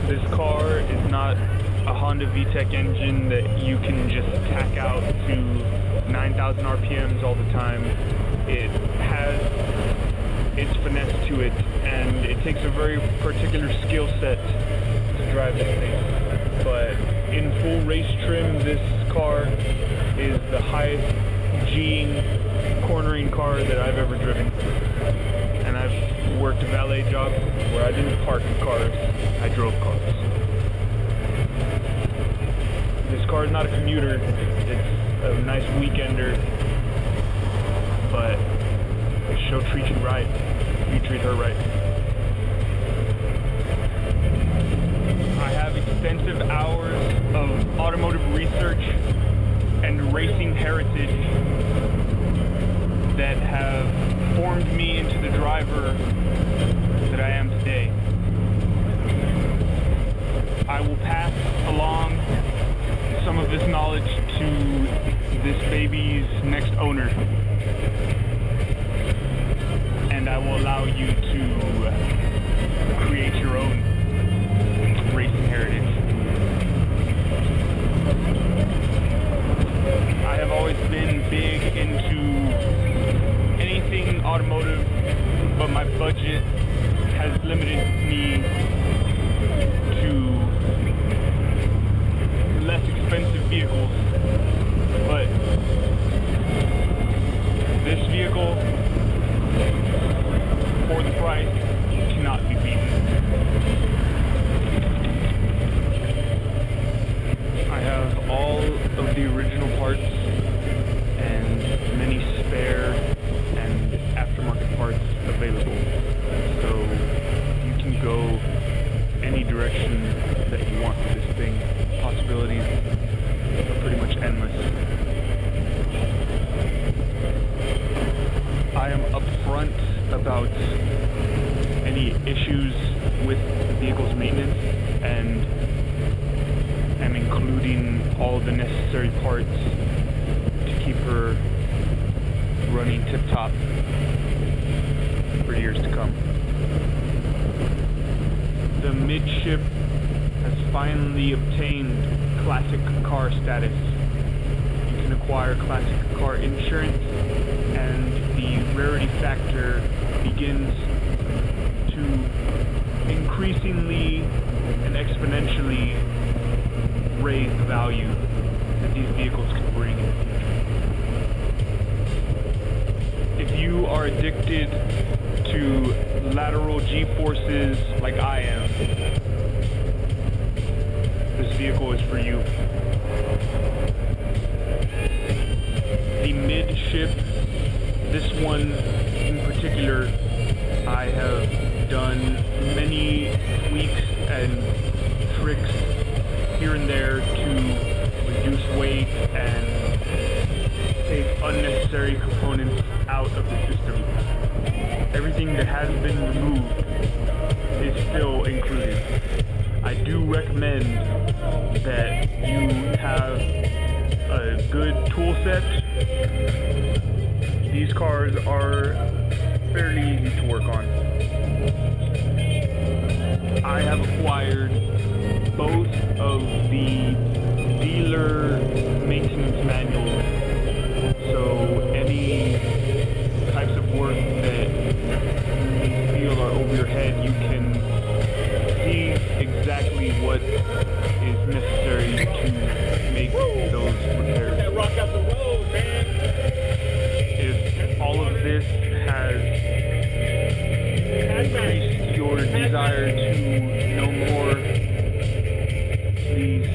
This car is not a Honda VTEC engine that you can just tack out to 9,000 RPMs all the time. It has its finesse to it, and it takes a very particular skill set to drive this thing. But in full race trim, this car is the highest G'ing cornering car that I've ever driven. And I've worked a valet job where I didn't park cars, I drove cars. This car is not a commuter, it's a nice weekender, but she'll treat you right, you treat her right. I have extensive hours of automotive research and racing heritage that have formed me into the driver that I am today. I will pass along some of this knowledge to this baby's next owner, and I will allow you to create your own racing heritage. I have always been big into anything automotive, but my budget has limited me to less expensive vehicles. But this vehicle, for the price, cannot be beaten. I have all of the original parts and many spare and aftermarket parts available, so you can go any direction that you want with this thing. Possibilities are pretty much endless. I am upfront about any issues with the vehicle's maintenance and am including all the necessary parts to keep her running tip-top for years to come. The Midship has finally obtained classic car status. You can acquire classic car insurance, and the rarity factor begins to increasingly and exponentially raise the value that these vehicles can bring in the future. If you are addicted to lateral G-forces like I am, this vehicle is for you. The Midship, this one in particular, I have done many tweaks and tricks here and there to reduce weight and take unnecessary components out of the system. Everything that has been removed is still included. I do recommend that you have a good tool set. These cars are fairly easy to work on. I have acquired both of the dealer maintenance manuals, so any types of work that you feel are over your head, you can see exactly what is necessary to make those repairs. Rock out the road, man. If all of this has increased your desire to know more, please